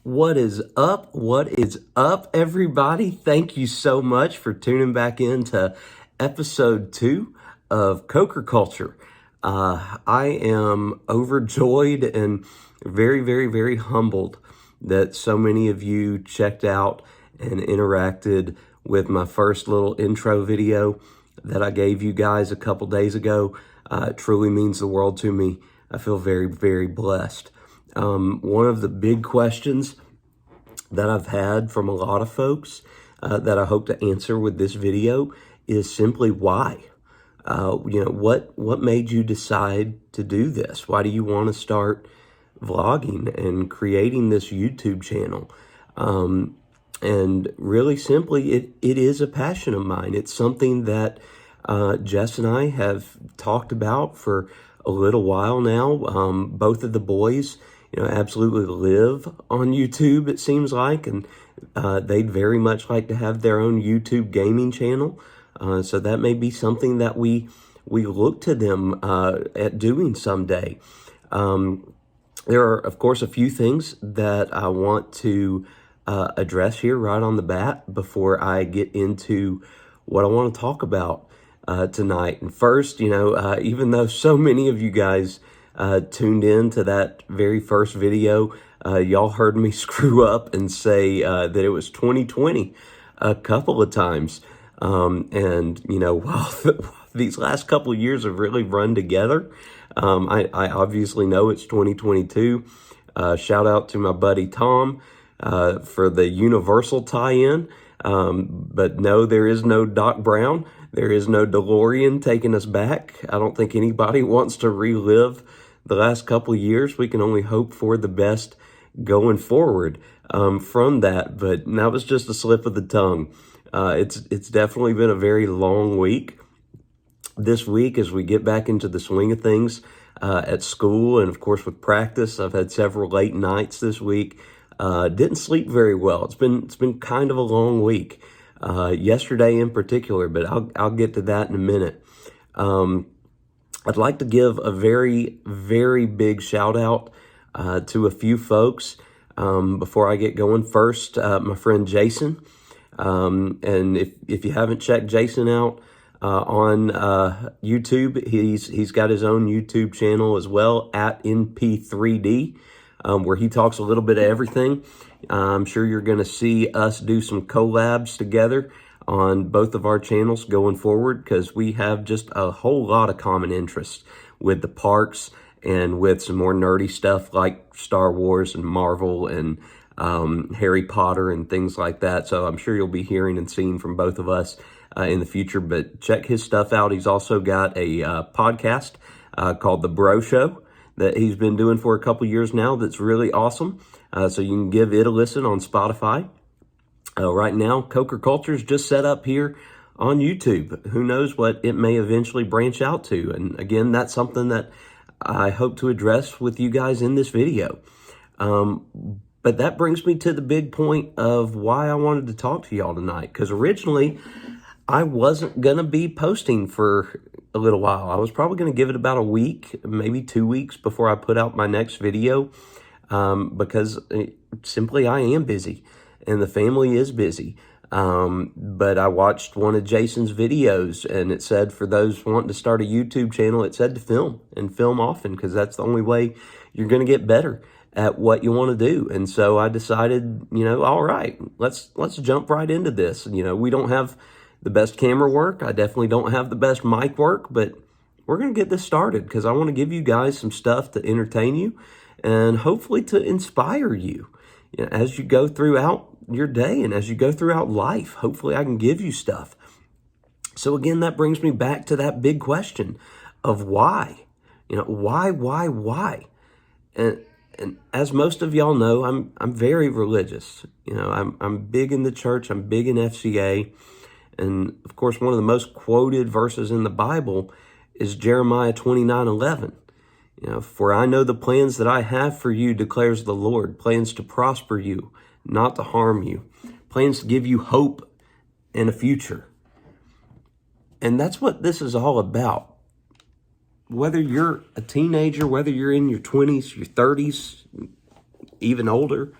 What is up? What is up, everybody? Thank you so much for tuning back in to episode 2 of Coker Culture. I am overjoyed and very, very, very humbled that so many of you checked out and interacted with my first little intro video that I gave you guys a couple days ago. It truly means the world to me. I feel very, very blessed. One of the big questions that I've had from a lot of folks that I hope to answer with this video is simply why. What made you decide to do this? Why do you want to start vlogging and creating this YouTube channel? And really simply, it is a passion of mine. It's something that Jess and I have talked about for a little while now. Both of the boys, absolutely live on YouTube, it seems like, and they'd very much like to have their own YouTube gaming channel. So that may be something that we look to them at doing someday. There are, of course, a few things that I want to address here right on the bat before I get into what I want to talk about tonight. And first, even though so many of you guys tuned in to that very first video, y'all heard me screw up and say that it was 2020 a couple of times. While these last couple of years have really run together, I obviously know it's 2022. Shout out to my buddy Tom for the Universal tie-in. But no, there is no Doc Brown. There is no DeLorean taking us back. I don't think anybody wants to relive the last couple of years. We can only hope for the best going forward from that. But that was just a slip of the tongue. It's definitely been a very long week. This week, as we get back into the swing of things at school and, of course, with practice, I've had several late nights this week. Didn't sleep very well. It's been kind of a long week. Yesterday in particular, but I'll get to that in a minute. I'd like to give a very, very big shout out to a few folks before I get going. First, my friend Jason. And if you haven't checked Jason out on YouTube, he's got his own YouTube channel as well, at NP3D, where he talks a little bit of everything. I'm sure you're going to see us do some collabs together on both of our channels going forward, because we have just a whole lot of common interests with the parks and with some more nerdy stuff like Star Wars and Marvel and Harry Potter and things like that. So I'm sure you'll be hearing and seeing from both of us in the future, but check his stuff out. He's also got a podcast called The Bro Show that he's been doing for a couple years now that's really awesome. So you can give it a listen on Spotify. Right now, Coker Culture is just set up here on YouTube. Who knows what it may eventually branch out to. And again, that's something that I hope to address with you guys in this video. But that brings me to the big point of why I wanted to talk to y'all tonight. Because originally, I wasn't going to be posting for a little while. I was probably going to give it about a week, maybe 2 weeks before I put out my next video. Because simply I am busy and the family is busy. But I watched one of Jason's videos and it said for those wanting to start a YouTube channel, it said to film and film often, because that's the only way you're going to get better at what you want to do. And so I decided, all right, let's jump right into this. We don't have the best camera work. I definitely don't have the best mic work, but we're going to get this started because I want to give you guys some stuff to entertain you and hopefully to inspire you, as you go throughout your day and as you go throughout life. Hopefully I can give you stuff. So again, that brings me back to that big question of why. Why? And as most of y'all know, I'm very religious. I'm big in the church. I'm big in FCA. And of course, one of the most quoted verses in the Bible is Jeremiah 29:11. For I know the plans that I have for you, declares the Lord, plans to prosper you, not to harm you, plans to give you hope and a future. And that's what this is all about. Whether you're a teenager, whether you're in your 20s, your 30s, even older,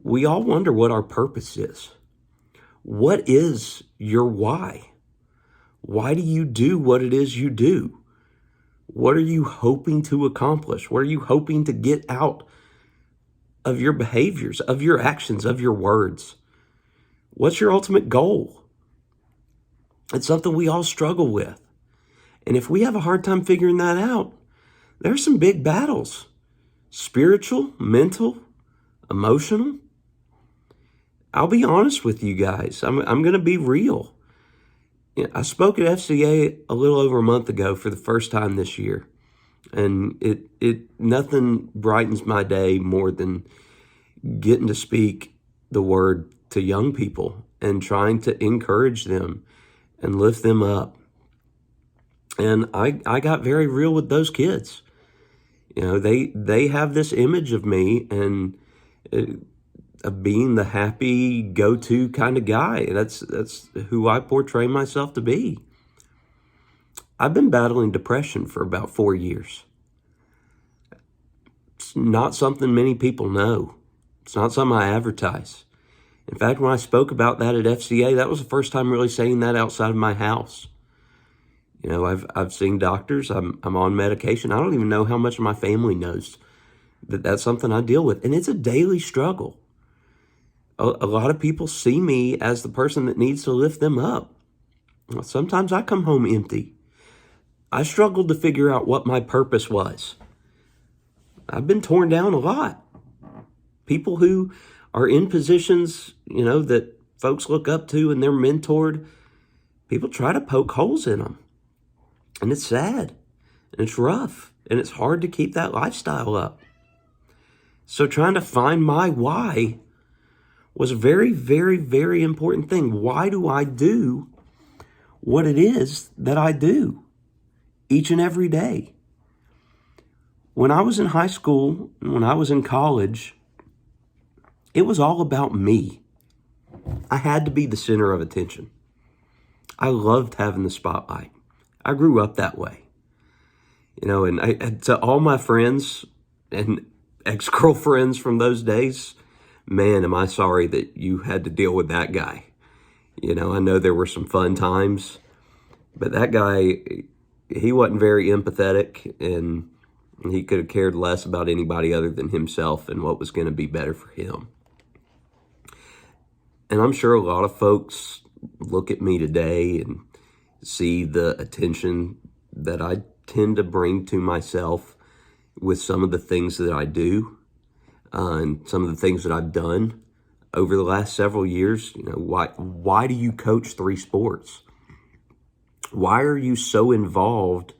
we all wonder what our purpose is. What is your why? Why do you do what it is you do? What are you hoping to accomplish? What are you hoping to get out of your behaviors, of your actions, of your words? What's your ultimate goal? It's something we all struggle with. And if we have a hard time figuring that out, there's some big battles. Spiritual, mental, emotional. I'll be honest with you guys. I'm going to be real. I spoke at FCA a little over a month ago for the first time this year. And it nothing brightens my day more than getting to speak the word to young people and trying to encourage them and lift them up. And I got very real with those kids. You know, they have this image of me and of being the happy go-to kind of guy. That's who I portray myself to be. I've been battling depression for about 4 years. It's not something many people know. It's not something I advertise. In fact, when I spoke about that at FCA, that was the first time really saying that outside of my house. You know, I've seen doctors. I'm on medication. I don't even know how much of my family knows that that's something I deal with. And it's a daily struggle. A lot of people see me as the person that needs to lift them up. Sometimes I come home empty. I struggled to figure out what my purpose was. I've been torn down a lot. People who are in positions, you know, that folks look up to and they're mentored, people try to poke holes in them. And it's sad, and it's rough, and it's hard to keep that lifestyle up. So trying to find my why was a very, very, very important thing. Why do I do what it is that I do each and every day? When I was in high school, when I was in college, it was all about me. I had to be the center of attention. I loved having the spotlight. I grew up that way. You know, and to all my friends and ex-girlfriends from those days, man, am I sorry that you had to deal with that guy. You know, I know there were some fun times, but that guy, he wasn't very empathetic, and he could have cared less about anybody other than himself and what was going to be better for him. And I'm sure a lot of folks look at me today and see the attention that I tend to bring to myself with some of the things that I do and some of the things that I've done over the last several years. You know, why do you coach 3 sports? Why are you so involved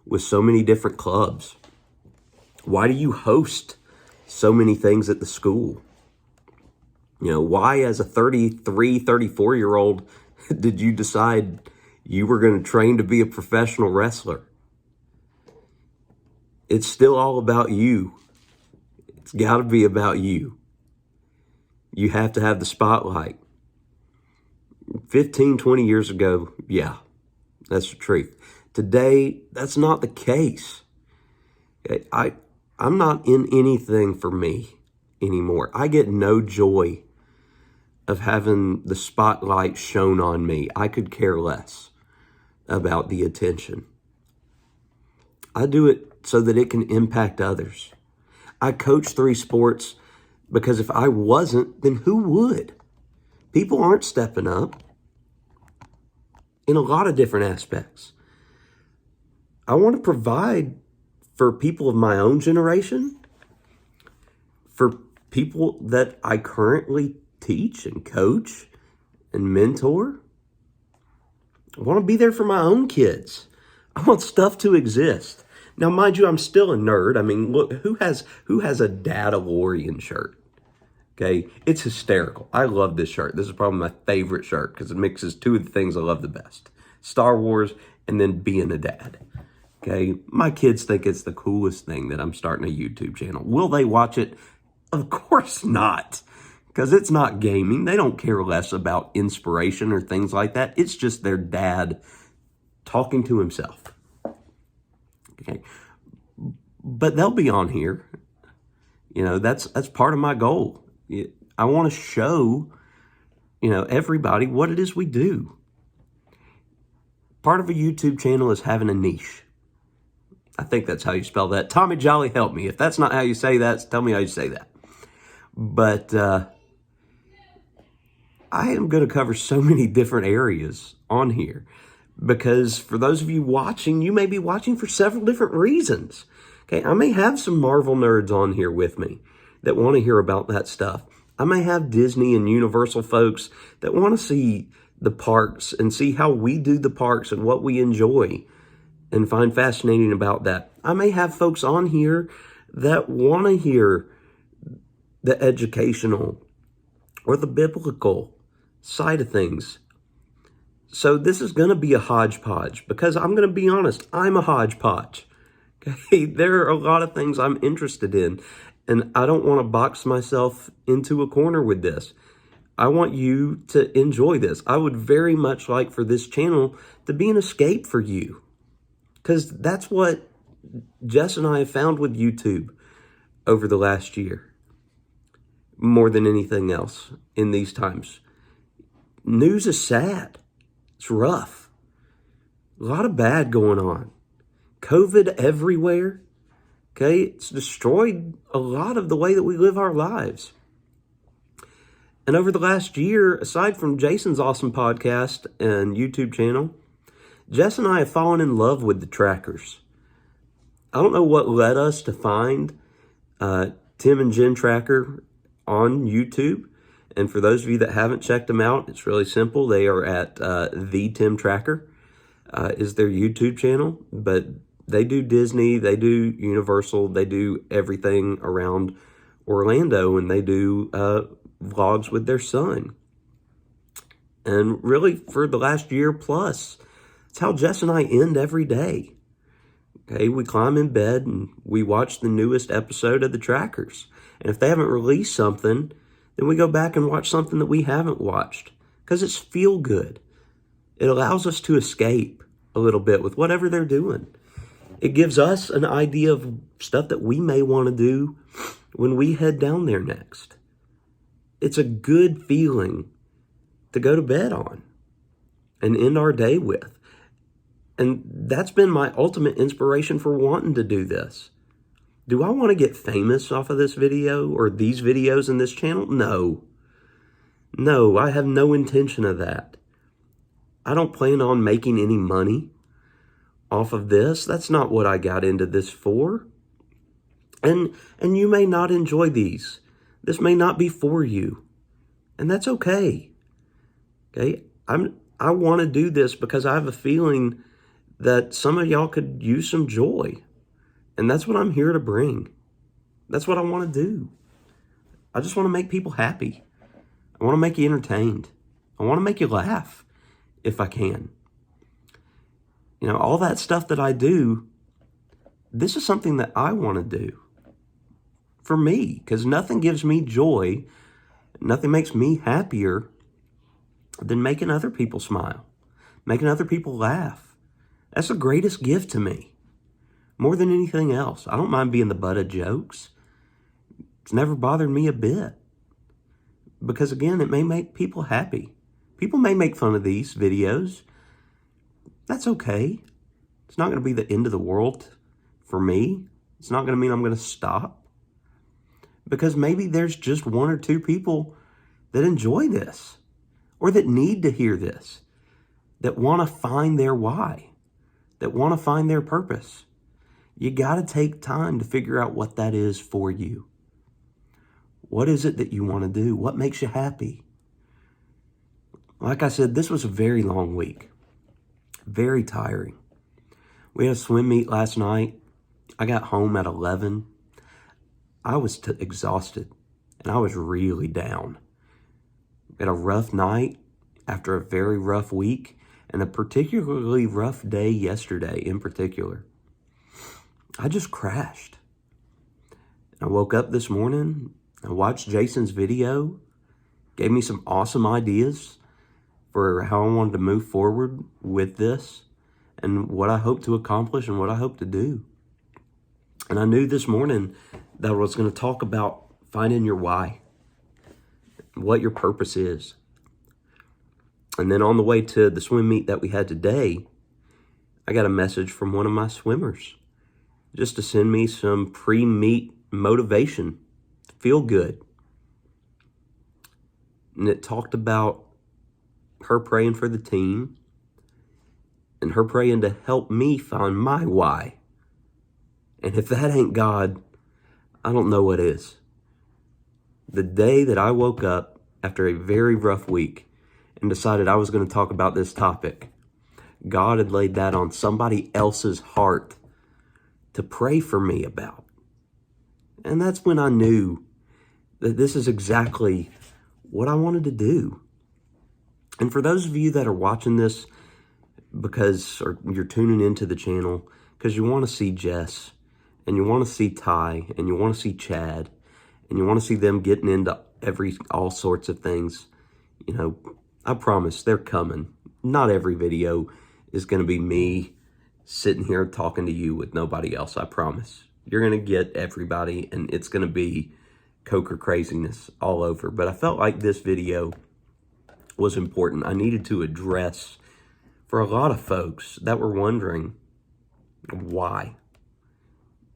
with so many different clubs? Why do you host so many things at the school? You know, why as a 33, 34-year-old did you decide you were going to train to be a professional wrestler? It's still all about you. It's got to be about you. You have to have the spotlight. 15, 20 years ago, yeah, that's the truth. Today, that's not the case. I'm not in anything for me anymore. I get no joy of having the spotlight shown on me. I could care less about the attention. I do it so that it can impact others. I coach 3 sports because if I wasn't, then who would? People aren't stepping up in a lot of different aspects. I want to provide for people of my own generation, for people that I currently teach and coach and mentor. I want to be there for my own kids. I want stuff to exist. Now, mind you, I'm still a nerd. I mean, look, who has a Dad DeLorean shirt? Okay, it's hysterical. I love this shirt. This is probably my favorite shirt because it mixes 2 of the things I love the best: Star Wars and then being a dad. Okay, my kids think it's the coolest thing that I'm starting a YouTube channel. Will they watch it? Of course not, because it's not gaming. They don't care less about inspiration or things like that. It's just their dad talking to himself. Okay, but they'll be on here. You know, that's part of my goal. I want to show, everybody what it is we do. Part of a YouTube channel is having a niche. I think that's how you spell that. Tommy Jolly, help me. If that's not how you say that, tell me how you say that. But I am going to cover so many different areas on here, because for those of you watching, you may be watching for several different reasons. Okay, I may have some Marvel nerds on here with me that want to hear about that stuff. I may have Disney and Universal folks that want to see the parks and see how we do the parks and what we enjoy and find fascinating about that. I may have folks on here that want to hear the educational or the biblical side of things. So this is going to be a hodgepodge, because I'm going to be honest, I'm a hodgepodge. Okay, there are a lot of things I'm interested in, and I don't want to box myself into a corner with this. I want you to enjoy this. I would very much like for this channel to be an escape for you, because that's what Jess and I have found with YouTube over the last year, more than anything else in these times. News is sad. It's rough. A lot of bad going on. COVID everywhere. Okay, it's destroyed a lot of the way that we live our lives. And over the last year, aside from Jason's awesome podcast and YouTube channel, Jess and I have fallen in love with the trackers. I don't know what led us to find Tim Jenn Tracker on YouTube. And for those of you that haven't checked them out, it's really simple. They are at TheTimTracker is their YouTube channel. But they do Disney, they do Universal, they do everything around Orlando, and they do vlogs with their son. And really, for the last year plus, it's how Jess and I end every day. Okay, we climb in bed and we watch the newest episode of the Trackers. And if they haven't released something, then we go back and watch something that we haven't watched, because it's feel good. It allows us to escape a little bit with whatever they're doing. It gives us an idea of stuff that we may want to do when we head down there next. It's a good feeling to go to bed on and end our day with. And that's been my ultimate inspiration for wanting to do this. Do I want to get famous off of this video or these videos in this channel? No. No, I have no intention of that. I don't plan on making any money off of this. That's not what I got into this for. And you may not enjoy these. This may not be for you. And that's okay. Okay? I want to do this because I have a feeling that some of y'all could use some joy. And that's what I'm here to bring. That's what I want to do. I just want to make people happy. I want to make you entertained. I want to make you laugh if I can. All that stuff that I do, this is something that I want to do for me, because nothing gives me joy, nothing makes me happier than making other people smile, making other people laugh. That's the greatest gift to me, more than anything else. I don't mind being the butt of jokes. It's never bothered me a bit, because again, it may make people happy. People may make fun of these videos. That's okay. It's not going to be the end of the world for me. It's not going to mean I'm going to stop. Because maybe there's just one or two people that enjoy this, or that need to hear this, that want to find their why, that want to find their purpose. You got to take time to figure out what that is for you. What is it that you want to do? What makes you happy? Like I said, this was a very long week. Very tiring. We had a swim meet last night. I got home at 11. I was exhausted, and I was really down. We had a rough night after a very rough week, and a particularly rough day yesterday in particular. I just crashed. I woke up this morning, I watched Jason's video, gave me some awesome ideas for how I wanted to move forward with this and what I hope to accomplish and what I hope to do. And I knew this morning that I was going to talk about finding your why. what your purpose is. And then on the way to the swim meet that we had today, I got a message from one of my swimmers just to send me some pre-meet motivation to feel good. And it talked about her praying for the team and her praying to help me find my why. And if that ain't God, I don't know what is. The day that I woke up after a very rough week and decided I was going to talk about this topic, God had laid that on somebody else's heart to pray for me about. And that's when I knew that this is exactly what I wanted to do. And for those of you that are watching this or you're tuning into the channel because you want to see Jess and you want to see Ty and you want to see Chad and you want to see them getting into all sorts of things, I promise they're coming. Not every video is going to be me sitting here talking to you with nobody else, I promise. You're going to get everybody, and it's going to be Coker craziness all over. But I felt like this video was important. I needed to address for a lot of folks that were wondering why.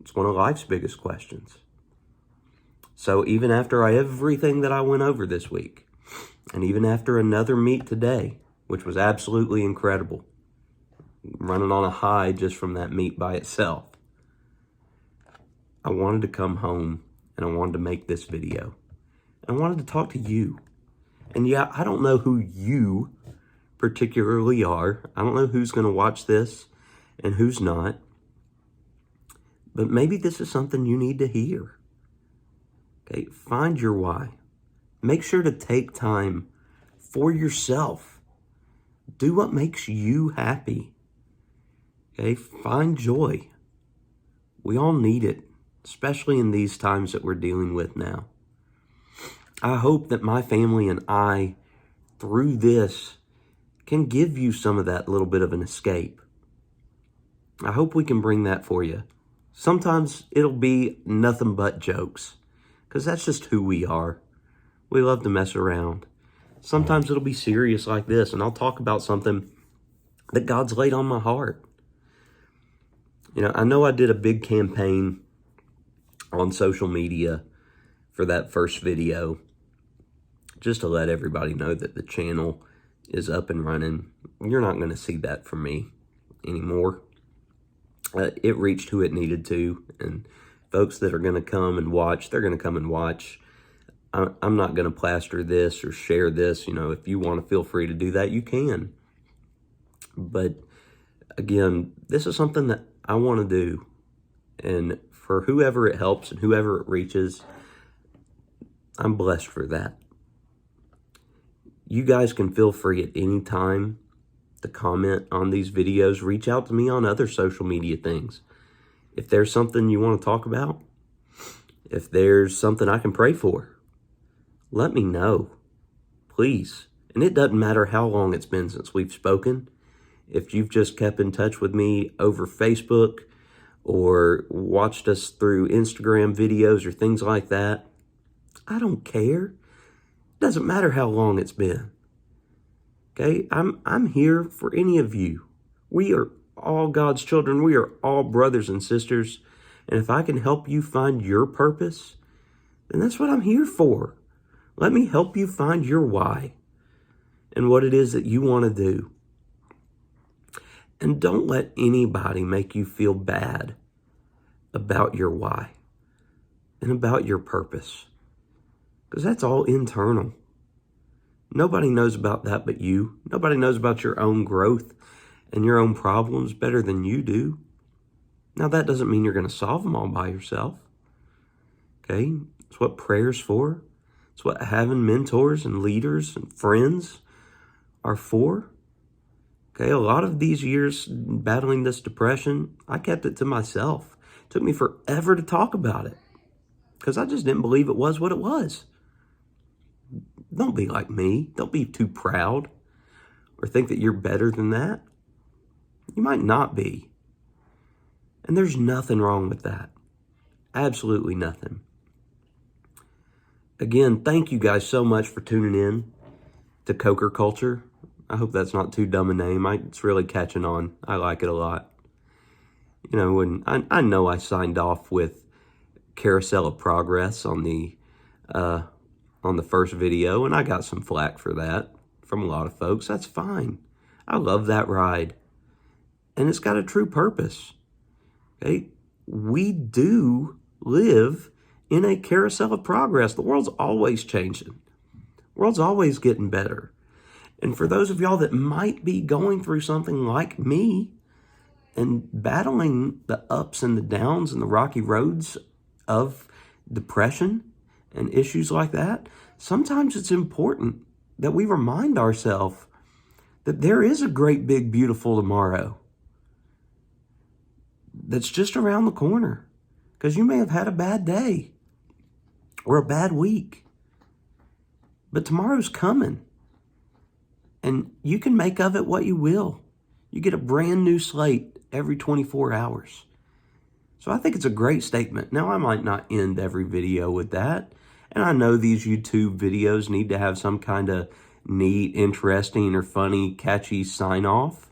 It's one of life's biggest questions. So even after everything that I went over this week, and even after another meet today, which was absolutely incredible, running on a high just from that meet by itself, I wanted to come home and I wanted to make this video. I wanted to talk to you. And yeah, I don't know who you particularly are. I don't know who's going to watch this and who's not. But maybe this is something you need to hear. Okay, find your why. Make sure to take time for yourself. Do what makes you happy. Okay, find joy. We all need it, especially in these times that we're dealing with now. I hope that my family and I, through this, can give you some of that little bit of an escape. I hope we can bring that for you. Sometimes it'll be nothing but jokes, because that's just who we are. We love to mess around. Sometimes it'll be serious like this, and I'll talk about something that God's laid on my heart. I know I did a big campaign on social media for that first video, just to let everybody know that the channel is up and running. You're not going to see that from me anymore. It reached who it needed to, and folks that are going to come and watch, they're going to come and watch. I'm not going to plaster this or share this. If you want to feel free to do that, you can. But again, this is something that I want to do. And for whoever it helps and whoever it reaches, I'm blessed for that. You guys can feel free at any time to comment on these videos. Reach out to me on other social media things. If there's something you want to talk about, if there's something I can pray for, let me know, please. And it doesn't matter how long it's been since we've spoken. If you've just kept in touch with me over Facebook or watched us through Instagram videos or things like that, I don't care. It doesn't matter how long it's been. Okay, I'm here for any of you. We are all God's children. We are all brothers and sisters. And if I can help you find your purpose, then that's what I'm here for. Let me help you find your why and what it is that you want to do. And don't let anybody make you feel bad about your why and about your purpose, because that's all internal. Nobody knows about that but you. Nobody knows about your own growth and your own problems better than you do. Now, that doesn't mean you're going to solve them all by yourself. Okay? It's what prayer's for. It's what having mentors and leaders and friends are for. Okay, a lot of these years battling this depression, I kept it to myself. It took me forever to talk about it because I just didn't believe it was what it was. Don't be like me. Don't be too proud or think that you're better than that. You might not be. And there's nothing wrong with that. Absolutely nothing. Again, thank you guys so much for tuning in to Coker Culture. I hope that's not too dumb a name. It's really catching on. I like it a lot. You know, when I know I signed off with Carousel of Progress on the first video, and I got some flack for that from a lot of folks. That's fine. I love that ride, and it's got a true purpose. Okay, we do live in a carousel of progress. The world's always changing. The world's always getting better. And for those of y'all that might be going through something like me and battling the ups and the downs and the rocky roads of depression and issues like that, sometimes it's important that we remind ourselves that there is a great, big, beautiful tomorrow that's just around the corner. Because you may have had a bad day or a bad week, but tomorrow's coming, and you can make of it what you will. You get a brand new slate every 24 hours. So I think it's a great statement. Now, I might not end every video with that, and I know these YouTube videos need to have some kind of neat, interesting, or funny, catchy sign-off.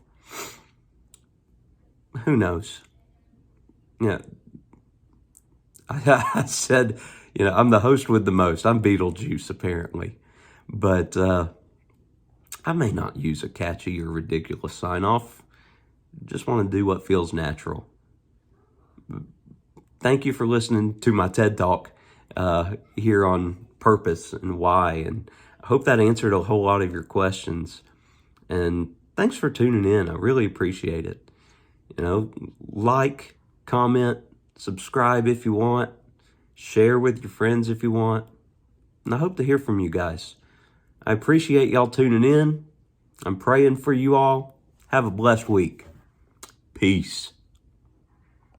Who knows? Yeah, I said, you know, I'm the host with the most. I'm Beetlejuice, apparently. But I may not use a catchy or ridiculous sign-off. Just want to do what feels natural. Thank you for listening to my TED Talk here on purpose and why. And I hope that answered a whole lot of your questions. And thanks for tuning in. I really appreciate it. You know, like, comment, subscribe if you want, share with your friends if you want, and I hope to hear from you guys. I appreciate y'all tuning in. I'm praying for you all. Have a blessed week. Peace.